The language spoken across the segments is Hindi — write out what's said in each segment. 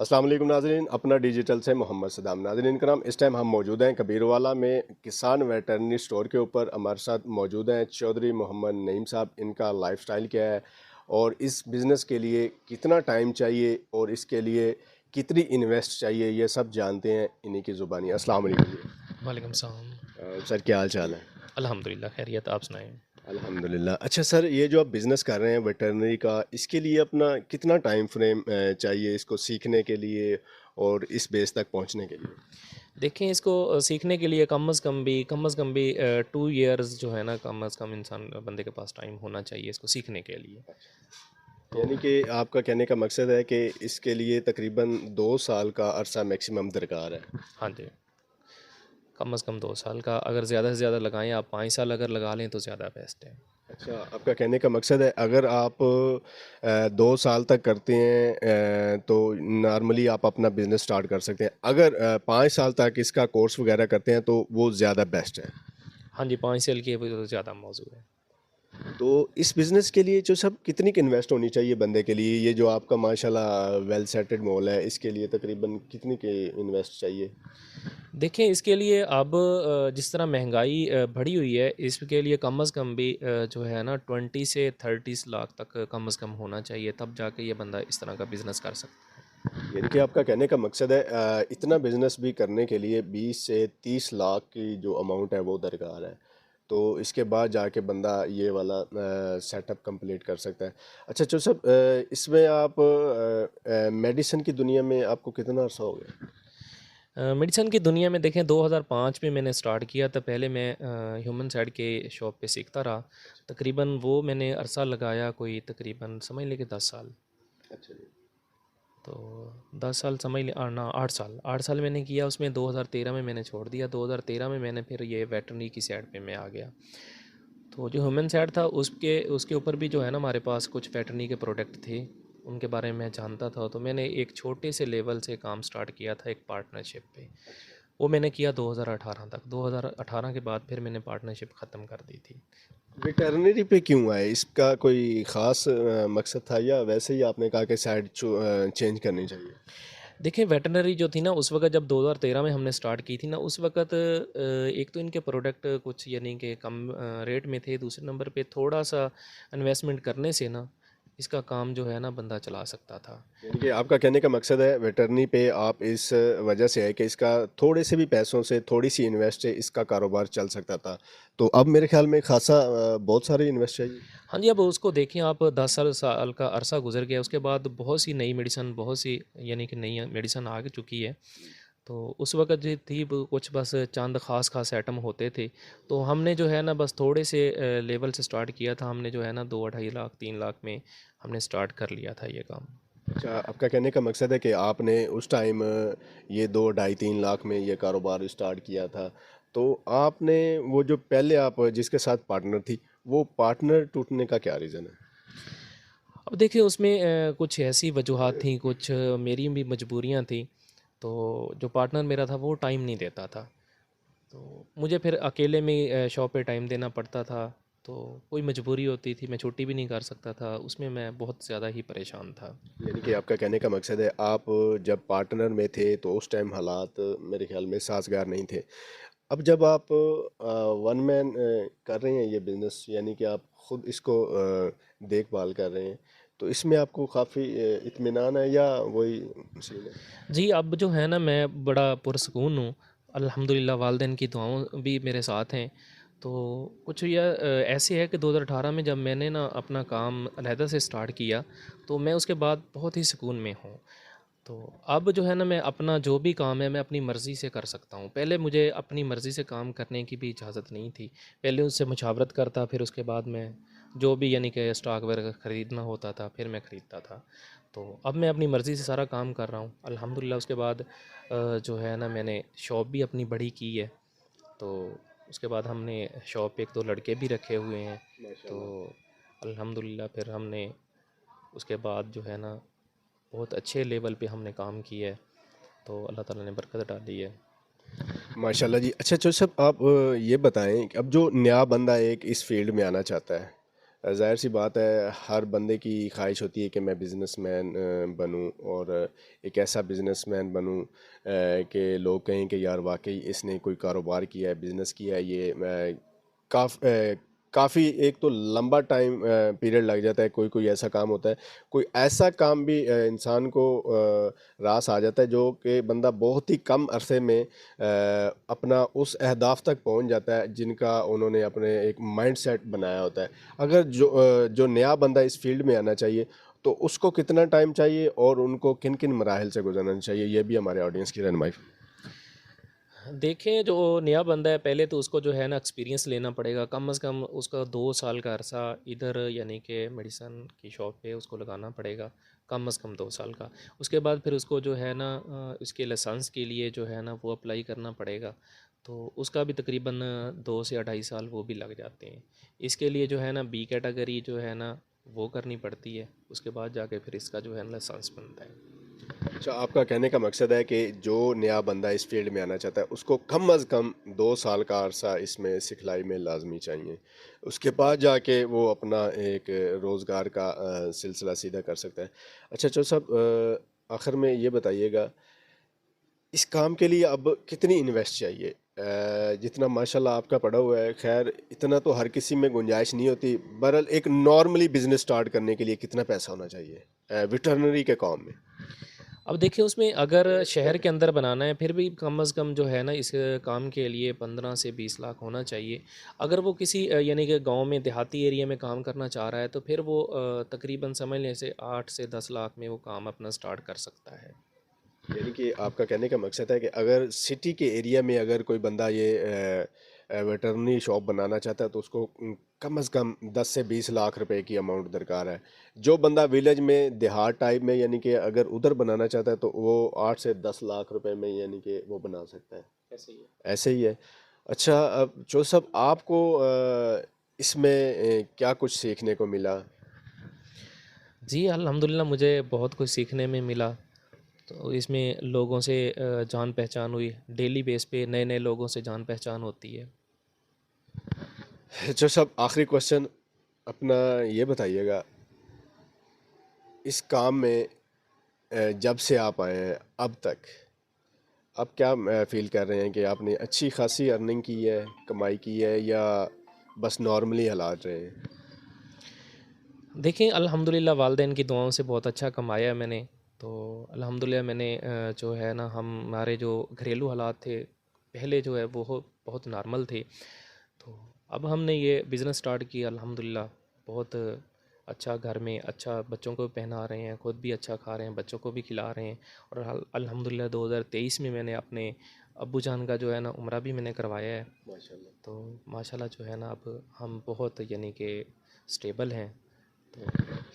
अस्सलाम वालेकुम नाज़रीन, अपना डिजिटल से मोहम्मद सदाम। नाज़रीन कराम, इस टाइम हम मौजूद हैं कबीरवाला में किसान वेटरनरी स्टोर के ऊपर। हमारे साथ मौजूद हैं चौधरी मोहम्मद नईम साहब। इनका लाइफस्टाइल क्या है और इस बिज़नेस के लिए कितना टाइम चाहिए और इसके लिए कितनी इन्वेस्ट चाहिए, ये सब जानते हैं इन्हीं की ज़ुबानी। अस्सलाम वालेकुम जी। वालेकुम सलाम। सर, क्या हाल चाल है? अल्हम्दुलिल्लाह खैरियत, आप सुनाएँ? अल्हम्दुलिल्लाह। अच्छा सर, ये जो आप बिज़नेस कर रहे हैं वेटरनरी का, इसके लिए अपना कितना टाइम फ्रेम चाहिए इसको सीखने के लिए और इस बेस तक पहुंचने के लिए? देखें इसको सीखने के लिए कम अज़ कम भी 2 इयर्स जो है ना, कम अज़ कम इंसान बंदे के पास टाइम होना चाहिए इसको सीखने के लिए। तो यानी कि आपका कहने का मकसद है कि इसके लिए तकरीबन 2 साल का अरसा मैक्सिमम दरकार है। हाँ जी, कम अज़ कम 2 साल का, अगर ज़्यादा से ज़्यादा लगाएँ आप 5 साल अगर लगा लें तो ज़्यादा बेस्ट है। अच्छा, आपका कहने का मकसद है अगर आप 2 साल तक करते हैं तो नॉर्मली आप अपना बिज़नेस स्टार्ट कर सकते हैं। अगर 5 साल तक इसका कोर्स वगैरह करते हैं तो वो ज़्यादा बेस्ट है। हाँ जी, 5 साल की वो तो ज़्यादा मौजू है। तो इस बिज़नेस के लिए जो सब कितनी की इन्वेस्ट होनी चाहिए बंदे के लिए? ये जो आपका माशाल्लाह वेल सेटेड मॉल है, इसके लिए तकरीबन कितनी की इन्वेस्ट चाहिए? देखिए इसके लिए अब जिस तरह महंगाई बढ़ी हुई है, इसके लिए कम अज़ कम भी जो है ना 20 से 30 लाख तक कम अज़ कम होना चाहिए, तब जाके ये बंदा इस तरह का बिज़नेस कर सकता है। यानी कि आपका कहने का मकसद है इतना बिज़नेस भी करने के लिए 20 से 30 लाख की जो अमाउंट है वो दरकार है। तो इसके बाद जाके बंदा ये वाला सेटअप कंप्लीट कर सकता है। अच्छा जो सब इसमें आप मेडिसिन की दुनिया में आपको कितना अरसा हो गया? मेडिसन की दुनिया में देखें 2005 में मैंने स्टार्ट किया था। पहले मैं ह्यूमन साइड के शॉप पे सीखता रहा। तकरीबन वो मैंने अरसा लगाया, कोई तकरीबन समझ लें कि 10 साल। अच्छा जी। तो 10 साल समझ लें, ना 8 साल मैंने किया उसमें। 2013 में मैंने छोड़ दिया। 2013 में मैंने फिर ये वेटरनरी की साइड पे मैं आ गया। तो जो ह्यूमन साइड था उसके उसके ऊपर भी जो है ना, हमारे पास कुछ वेटरनरी के प्रोडक्ट थे, उनके बारे में मैं जानता था। तो मैंने एक छोटे से लेवल से काम स्टार्ट किया था एक पार्टनरशिप पे। अच्छा। वो मैंने किया 2018 तक। 2018 के बाद फिर मैंने पार्टनरशिप ख़त्म कर दी थी। वेटरनरी पे क्यों आए? इसका कोई ख़ास मकसद था या वैसे ही आपने कहा कि साइड चेंज करनी चाहिए? देखिए वेटरनरी जो थी ना, उस वक़्त जब 2013 में हमने स्टार्ट की थी ना, उस वक़्त एक तो इनके प्रोडक्ट कुछ यानी कि कम रेट में थे। दूसरे नंबर पे थोड़ा-सा इन्वेस्टमेंट करने से ना, इसका काम जो है ना बंदा चला सकता था। यानी कि आपका कहने का मकसद है वेटरनी पे आप इस वजह से है कि इसका थोड़े से भी पैसों से थोड़ी सी इन्वेस्ट से इसका कारोबार चल सकता था। तो अब मेरे ख्याल में खासा बहुत सारी इन्वेस्ट चाहिए। हाँ जी, अब उसको देखिए आप, 10 साल साल का अरसा गुज़र गया, उसके बाद बहुत सी नई मेडिसिन, बहुत सी यानी कि नई मेडिसिन आ चुकी है। तो उस वक़्त जो थी वो कुछ बस चंद ख़ास आइटम होते थे। तो हमने जो है ना बस थोड़े से लेवल से स्टार्ट किया था। हमने जो है ना 2 ढाई लाख 3 लाख में हमने स्टार्ट कर लिया था ये काम। अच्छा, आपका कहने का मकसद है कि आपने उस टाइम ये 2 ढाई 3 लाख में ये कारोबार स्टार्ट किया था। तो आपने वो जो पहले आप जिसके साथ पार्टनर थी, वो पार्टनर टूटने का क्या रीज़न है? अब देखिए उसमें कुछ ऐसी वजूहात थी, कुछ मेरी भी मजबूरियाँ थी। तो जो पार्टनर मेरा था वो टाइम नहीं देता था। तो मुझे फिर अकेले में शॉप पे टाइम देना पड़ता था। तो कोई मजबूरी होती थी, मैं छुट्टी भी नहीं कर सकता था। उसमें मैं बहुत ज़्यादा ही परेशान था। यानी कि आपका कहने का मकसद है आप जब पार्टनर में थे तो उस टाइम हालात मेरे ख्याल में साज़गार नहीं थे। अब जब आप वन मैन कर रहे हैं ये बिज़नेस, यानी कि आप खुद इसको देखभाल कर रहे हैं, तो इसमें आपको काफ़ी इत्मीनान है या वही सीन है? जी, अब जो है ना मैं बड़ा पुरसकून हूँ। अल्हम्दुलिल्लाह वालिदैन की दुआओं भी मेरे साथ हैं। तो कुछ ये ऐसे है कि 2018 में जब मैंने ना अपना काम अलहदा से स्टार्ट किया, तो मैं उसके बाद बहुत ही सुकून में हूँ। तो अब जो है ना मैं अपना जो भी काम है मैं अपनी मर्ज़ी से कर सकता हूँ। पहले मुझे अपनी मर्ज़ी से काम करने की भी इजाज़त नहीं थी। पहले उससे मुशावरत करता, फिर उसके बाद मैं जो भी यानी कि स्टॉक वगैरह ख़रीदना होता था फिर मैं ख़रीदता था। तो अब मैं अपनी मर्ज़ी से सारा काम कर रहा हूँ अल्हम्दुलिल्लाह। उसके बाद जो है ना मैंने शॉप भी अपनी बड़ी की है। तो उसके बाद हमने शॉप पे 1-2 लड़के भी रखे हुए हैं। तो माशाल्लाह। अल्हम्दुलिल्लाह फिर हमने उसके बाद जो है ना बहुत अच्छे लेवल पे हमने काम किया है। तो अल्लाह ताला ने बरकत डाली है। माशाल्लाह जी। अच्छा जो सब आप ये बताएँ कि अब जो नया बंदा एक इस फ़ील्ड में आना चाहता है, ज़ाहिर सी बात है, हर बंदे की ख्वाहिश होती है कि मैं बिज़नेसमैन बनूं, और एक ऐसा बिज़नेसमैन बनूं कि लोग कहें कि यार वाकई इसने कोई कारोबार किया है, बिज़नेस किया है। ये काफ़ी एक तो लंबा टाइम पीरियड लग जाता है, कोई कोई ऐसा काम होता है, कोई ऐसा काम भी इंसान को रास आ जाता है जो कि बंदा बहुत ही कम अरसे में अपना उस अहदाफ तक पहुंच जाता है जिनका उन्होंने अपने एक माइंड सेट बनाया होता है। अगर जो नया बंदा इस फील्ड में आना चाहिए, तो उसको कितना टाइम चाहिए और उनको किन किन मराहल से गुजरना चाहिए, ये भी हमारे ऑडियंस की रहनुमाई। देखें, जो नया बंदा है पहले तो उसको जो है ना एक्सपीरियंस लेना पड़ेगा, कम से कम उसका 2 साल का अरसा इधर यानी कि मेडिसन की शॉप पे उसको लगाना पड़ेगा, कम से कम 2 साल का। उसके बाद फिर उसको जो है ना उसके लाइसेंस के लिए जो है ना वो अप्लाई करना पड़ेगा, तो उसका भी तकरीबन 2 से 2.5 साल वो भी लग जाते हैं। इसके लिए जो है ना बी कैटेगरी जो है ना वो करनी पड़ती है, उसके बाद जाके फिर इसका जो है ना लाइसेंस बनता है। अच्छा, आपका कहने का मकसद है कि जो नया बंदा इस फील्ड में आना चाहता है उसको कम अज़ कम 2 साल का अरसा इसमें सिखलाई में लाजमी चाहिए। उसके बाद जाके वो अपना एक रोज़गार का सिलसिला सीधा कर सकता है। अच्छा चो साहब, आखिर में ये बताइएगा, इस काम के लिए अब कितनी इन्वेस्ट चाहिए? जितना माशाल्लाह आपका पड़ा हुआ है, खैर इतना तो हर किसी में गुंजाइश नहीं होती। बहरहाल एक नॉर्मली बिजनेस स्टार्ट करने के लिए कितना पैसा होना चाहिए वेटरनरी के काम में? अब देखिए, उसमें अगर शहर के अंदर बनाना है फिर भी कम से कम जो है ना इस काम के लिए 15 से 20 लाख होना चाहिए। अगर वो किसी यानी कि गांव में देहाती एरिया में काम करना चाह रहा है तो फिर वो तकरीबन समझ लें से 8 से 10 लाख में वो काम अपना स्टार्ट कर सकता है। यानी कि आपका कहने का मकसद है कि अगर सिटी के एरिया में अगर कोई बंदा ये वेटरनरी शॉप बनाना चाहता है तो उसको कम से कम 10 से 20 लाख रुपए की अमाउंट दरकार है। जो बंदा विलेज में देहात टाइप में यानी कि अगर उधर बनाना चाहता है तो वो 8 से 10 लाख रुपए में यानी कि वो बना सकता है। ऐसे ही है। ऐसे ही है। अच्छा, अब जो सब आपको इसमें क्या कुछ सीखने को मिला? जी अल्हम्दुलिल्लाह, मुझे बहुत कुछ सीखने में मिला। तो इसमें लोगों से जान पहचान हुई, डेली बेस पे नए नए लोगों से जान पहचान होती है। जो सब आखिरी क्वेश्चन अपना ये बताइएगा, इस काम में जब से आप आए हैं अब तक आप क्या फील कर रहे हैं कि आपने अच्छी खासी अर्निंग की है, कमाई की है, या बस नॉर्मली हालात रहे हैं? देखिए अल्हम्दुलिल्लाह, वालिदैन की दुआओं से बहुत अच्छा कमाया है मैंने। तो अल्हम्दुलिल्लाह मैंने जो है ना हमारे जो घरेलू हालात थे पहले जो है वो बहुत नॉर्मल थे। तो अब हमने ये बिज़नेस स्टार्ट किया अल्हम्दुलिल्लाह, बहुत अच्छा, घर में अच्छा, बच्चों को भी पहना रहे हैं, खुद भी अच्छा खा रहे हैं, बच्चों को भी खिला रहे हैं। और अल्हम्दुलिल्लाह 2023 में मैंने अपने अब्बू जान का जो है ना उम्रा भी मैंने करवाया है। माशाल्लाह। तो माशाल्लाह जो है ना अब हम बहुत यानी कि स्टेबल हैं। तो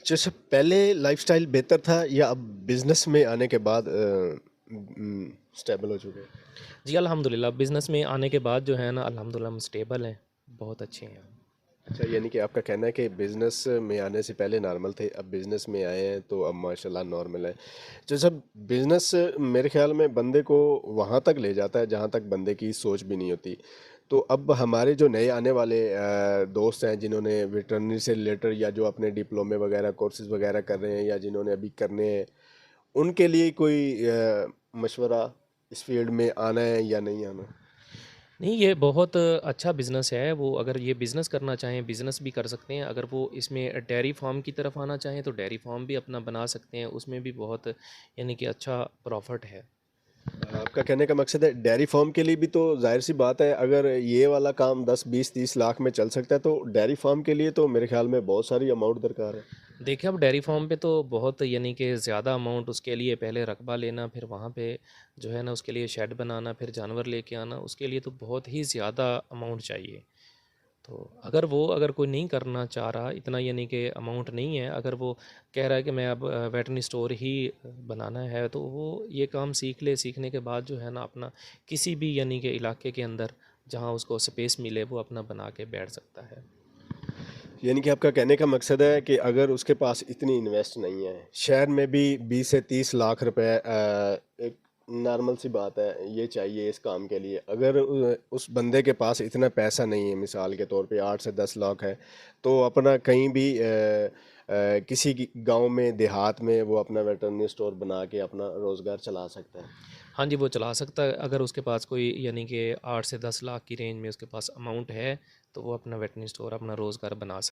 जैसे पहले लाइफस्टाइल बेहतर था या अब बिजनेस में आने के बाद स्टेबल हो चुके हैं? जी अल्हम्दुलिल्लाह, बिज़नेस में आने के बाद जो है ना अल्हम्दुलिल्लाह हम स्टेबल हैं, बहुत अच्छे हैं हम। अच्छा, यानी कि आपका कहना है कि बिजनेस में आने से पहले नॉर्मल थे, अब बिजनेस में आए हैं तो अब माशाल्लाह नॉर्मल है। जैसे बिजनेस मेरे ख्याल में बंदे को वहाँ तक ले जाता है जहाँ तक बंदे की सोच भी नहीं होती। तो अब हमारे जो नए आने वाले दोस्त हैं जिन्होंने वेटरनरी से रिलेटेड या जो अपने डिप्लोमे वगैरह कोर्सेज वगैरह कर रहे हैं या जिन्होंने अभी करने हैं, उनके लिए कोई मशवरा इस फील्ड में आना है या नहीं आना? नहीं, ये बहुत अच्छा बिज़नेस है। वो अगर ये बिज़नेस करना चाहें, बिज़नेस भी कर सकते हैं। अगर वो इसमें डेयरी फार्म की तरफ आना चाहें तो डेयरी फार्म भी अपना बना सकते हैं, उसमें भी बहुत यानी कि अच्छा प्रॉफ़िट है। आपका कहने का मकसद है डेयरी फार्म के लिए भी तो जाहिर सी बात है, अगर ये वाला काम 10 20 30 लाख में चल सकता है तो डेयरी फार्म के लिए तो मेरे ख्याल में बहुत सारी अमाउंट दरकार है। देखिए, अब डेयरी फार्म पे तो बहुत यानी कि ज़्यादा अमाउंट, उसके लिए पहले रकबा लेना, फिर वहाँ पे जो है ना उसके लिए शेड बनाना, फिर जानवर लेके आना, उसके लिए तो बहुत ही ज़्यादा अमाउंट चाहिए। तो अगर कोई नहीं करना चाह रहा, इतना यानी कि अमाउंट नहीं है, अगर वो कह रहा है कि मैं अब वेटरनरी स्टोर ही बनाना है, तो वो ये काम सीख ले। सीखने के बाद जो है ना अपना किसी भी यानी कि इलाके के अंदर जहाँ उसको स्पेस मिले वो अपना बना के बैठ सकता है। यानी कि आपका कहने का मकसद है कि अगर उसके पास इतनी इन्वेस्ट नहीं है, शहर में भी 20 से 30 लाख रुपए एक नॉर्मल सी बात है, ये चाहिए इस काम के लिए। अगर उस बंदे के पास इतना पैसा नहीं है, मिसाल के तौर पे 8 से 10 लाख है, तो अपना कहीं भी किसी की गाँव में, देहात में वो अपना वेटरनरी स्टोर बना के अपना रोज़गार चला सकता है। हाँ जी, वो चला सकता है अगर उसके पास कोई यानी कि 8 से 10 लाख की रेंज में उसके पास अमाउंट है, तो वो अपना वेटरनरी स्टोर अपना रोज़गार बना सकता है।